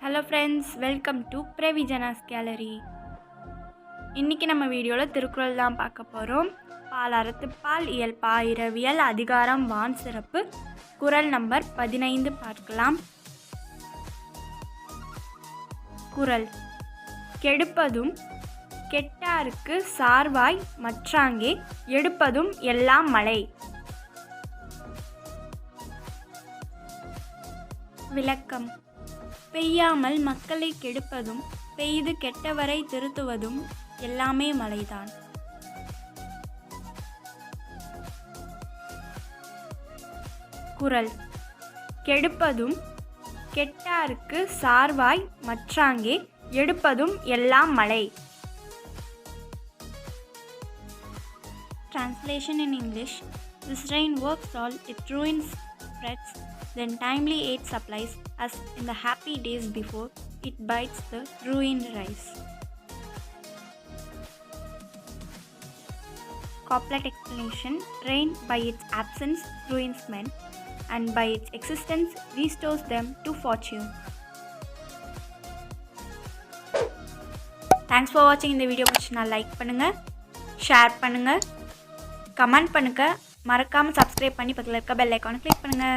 Hello friends, welcome to Pravijana's Gallery. இன்னைக்கு நம்ம வீடியோல திருக்குறள் தான் பார்க்க போறோம். பால் அறத்துப்பால் இயல் பாயிரவியல் அதிகாரம் வான் சிறப்பு குறள் நம்பர் 15 பார்க்கலாம். குறள் கெடுப்பதும் கெட்டாருக்கு சார்வாய் மற்றாங்கே எடுப்பதும் எல்லாம் மழை. விளக்கம் பெய்யாமல் மக்களை கெடுப்பதும் பெய்து கெட்டவரை திருத்துவதும் எல்லாமே மழைதான். குறள் கெடுப்பதும் கெட்டாருக்கு சார்வாய் மற்றாங்கே எடுப்பதும் எல்லாம் மழை. Translation in English: This rain works all, it ruins, spreads, then timely aid supplies, as in the happy days before, it bites the ruined rice. Couplet explanation: Rain by its absence ruins men, and by its existence restores them to fortune. Thanks for watching. இந்த video பிடிச்சினா like பண்ணுங்க, share பண்ணுங்க, comment பண்ணுங்க, மறக்காம subscribe பண்ணி பக்கத்துல இருக்க bell ஐகானை click பண்ணுங்க.